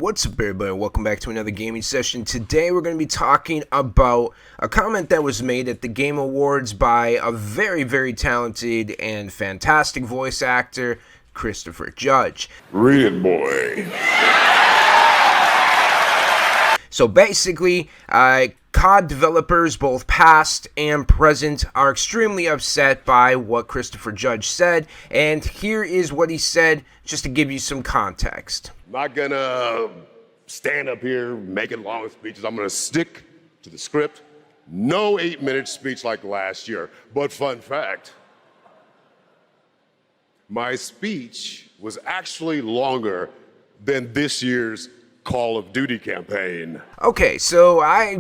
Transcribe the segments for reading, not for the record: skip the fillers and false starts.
What's up, everybody? Welcome back to another gaming session. Today we're going to be talking about a comment that was made at the Game Awards by a very talented and fantastic voice actor, Christopher Judge. Read it, boy. So basically, COD developers, both past and present, are extremely upset by what Christopher Judge said, and here is what he said, just to give you some context. Not gonna stand up here making long speeches. I'm gonna stick to the script. No 8-minute speech like last year. But fun fact, my speech was actually longer than this year's Call of Duty campaign. Okay, so I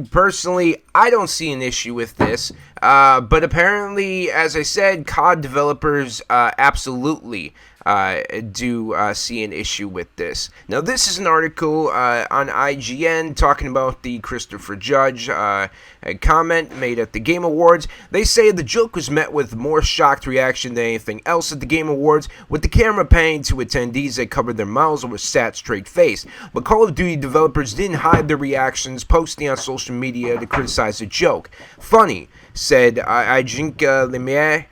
don't see an issue with this, but apparently, as I said, COD developers absolutely do see an issue with this. Now, this is an article on IGN talking about the Christopher Judge comment made at the Game Awards. They say the joke was met with more shocked reaction than anything else at the Game Awards, with the camera panning to attendees that covered their mouths or sat straight-faced. But Call of Duty developers didn't hide their reactions, posting on social media to criticize the joke. Funny, said Ijink Lemier,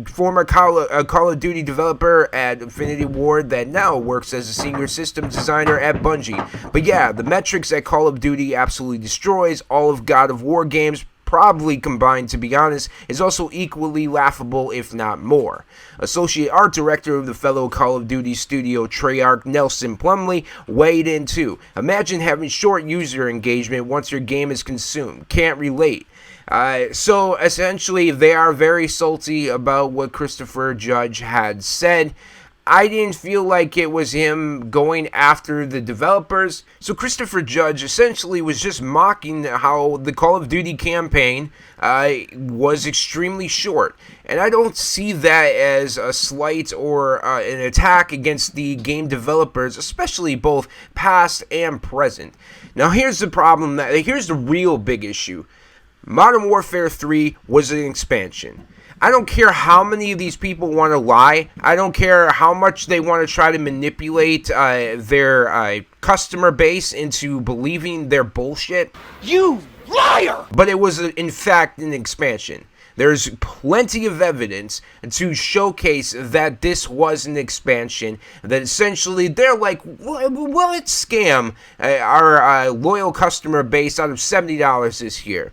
former Call of Duty developer at Infinity Ward that now works as a senior systems designer at Bungie. But yeah, the metrics that Call of Duty absolutely destroys, all of God of War games probably combined, to be honest, is also equally laughable, if not more. Associate art director of the fellow Call of Duty studio Treyarch, Nelson Plumley, weighed in too. Imagine having short user engagement once your game is consumed. Can't relate. So essentially, they are very salty about what Christopher Judge had said. I didn't feel like it was him going after the developers. So Christopher Judge essentially was just mocking how the Call of Duty campaign was extremely short. And I don't see that as a slight or an attack against the game developers, especially both past and present. Now here's the problem, here's the real big issue. Modern Warfare 3 was an expansion. I don't care how many of these people want to lie. I don't care how much they want to try to manipulate their customer base into believing their bullshit. You liar! But it was, in fact, an expansion. There's plenty of evidence to showcase that this was an expansion, that essentially they're like, well, let's scam our loyal customer base out of $70 this year.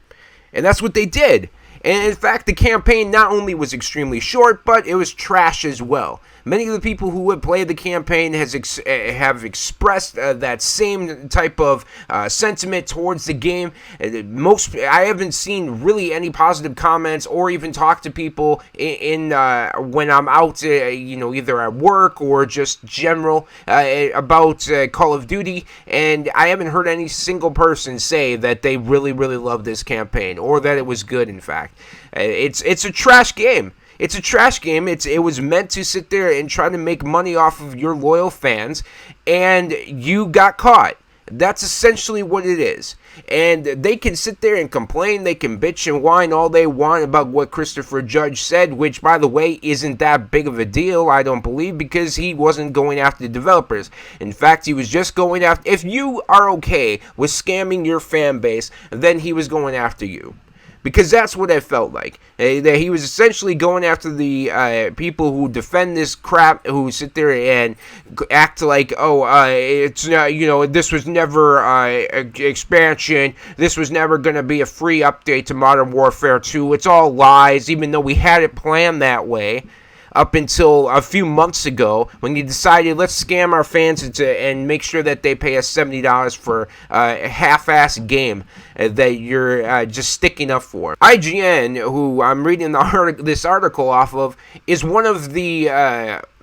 And that's what they did. And in fact, the campaign not only was extremely short, but it was trash as well. Many of the people who would play the campaign have expressed that same type of sentiment towards the game. I haven't seen really any positive comments or even talked to people in when I'm out, either at work or just general about Call of Duty, and I haven't heard any single person say that they really love this campaign or that it was good. In fact, it's a trash game. It's a trash game. It was meant to sit there and try to make money off of your loyal fans, and you got caught. That's essentially what it is. And they can sit there and complain, they can bitch and whine all they want about what Christopher Judge said, which, by the way, isn't that big of a deal, I don't believe, because he wasn't going after the developers. In fact, he was just going after, if you are okay with scamming your fan base, then he was going after you. Because that's what it felt like. That he was essentially going after the people who defend this crap, who sit there and act like, it's not, this was never expansion. This was never going to be a free update to Modern Warfare 2. It's all lies, even though we had it planned that way. Up until a few months ago, when you decided, let's scam our fans and make sure that they pay us $70 for a half-ass game that you're just sticking up for. IGN, who I'm reading this article off of, is one of the,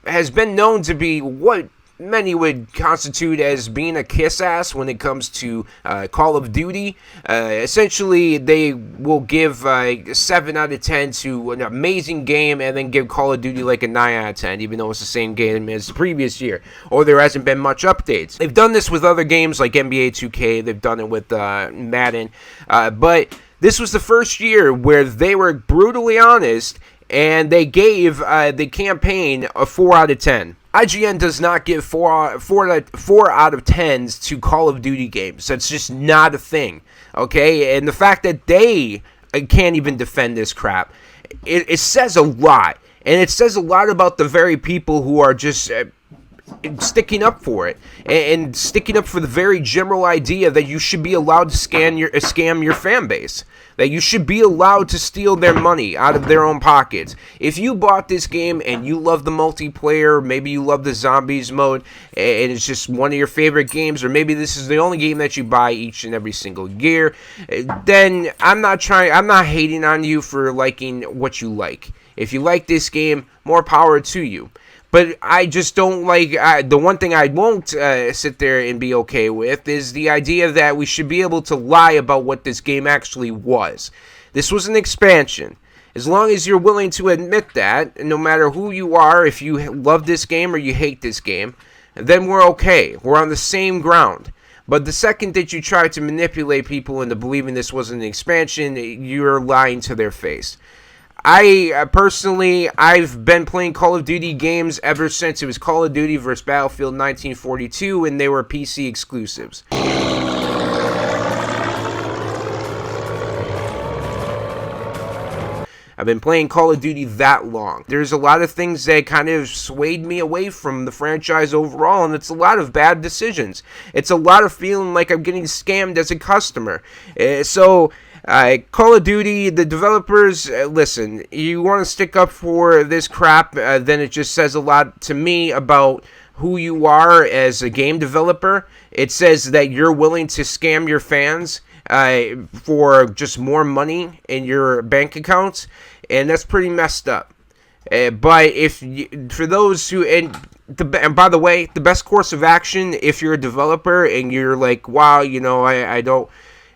has been known to be what many would constitute as being a kiss-ass when it comes to Call of Duty. Essentially, they will give 7 out of 10 to an amazing game and then give Call of Duty like a 9 out of 10, even though it's the same game as the previous year, or there hasn't been much updates. They've done this with other games like NBA 2K, they've done it with Madden, but this was the first year where they were brutally honest and they gave the campaign a 4 out of 10. IGN does not give 4 out of 10s to Call of Duty games. That's just not a thing, okay? And the fact that they can't even defend this crap, it says a lot. And it says a lot about the very people who are just sticking up for it, and sticking up for the very general idea that you should be allowed to scam your fan base, that you should be allowed to steal their money out of their own pockets. If you bought this game and you love the multiplayer, maybe you love the zombies mode, and it's just one of your favorite games, or maybe this is the only game that you buy each and every single year, then I'm not hating on you for liking what you like. If you like this game, more power to you. But I just don't like, the one thing I won't sit there and be okay with is the idea that we should be able to lie about what this game actually was. This was an expansion. As long as you're willing to admit that, no matter who you are, if you love this game or you hate this game, then we're okay. We're on the same ground. But the second that you try to manipulate people into believing this was an expansion, you're lying to their face. Personally, I've been playing Call of Duty games ever since it was Call of Duty vs. Battlefield 1942, and they were PC exclusives. I've been playing Call of Duty that long. There's a lot of things that kind of swayed me away from the franchise overall, and it's a lot of bad decisions. It's a lot of feeling like I'm getting scammed as a customer. Call of Duty, the developers, listen, you want to stick up for this crap, then it just says a lot to me about who you are as a game developer. It says that you're willing to scam your fans for just more money in your bank accounts, and that's pretty messed up. But for those who, and by the way, the best course of action, if you're a developer and you're like, wow,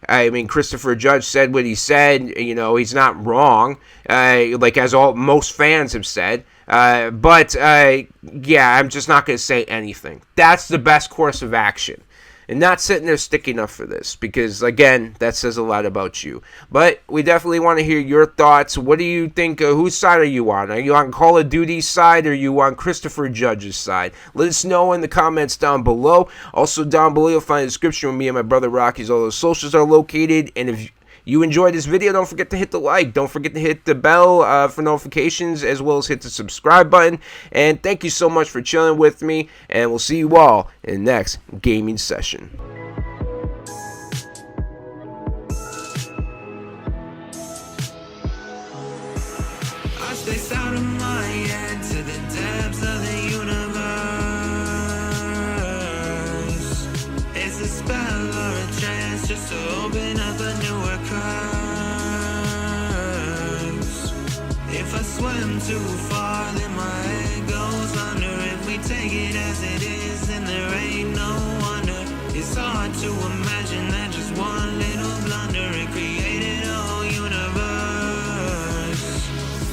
I mean, Christopher Judge said what he said. He's not wrong, like as most fans have said. Yeah, I'm just not going to say anything. That's the best course of action. And not sitting there sticking up for this, because, again, that says a lot about you. But we definitely want to hear your thoughts. What do you think? Whose side are you on? Are you on Call of Duty's side, or are you on Christopher Judge's side? Let us know in the comments down below. Also, down below, you'll find a description where me and my brother Rocky's all those socials are located. And if you enjoyed this video, don't forget to hit the like. Don't forget to hit the bell for notifications, as well as hit the subscribe button. And thank you so much for chilling with me, and we'll see you all in the next gaming session. I stay out of my head to the depths of the universe. It's a spell or a chance just to open up a newer curse. If I swim too far, then my head goes under. If we take it as it is, then there ain't no wonder. It's hard to imagine that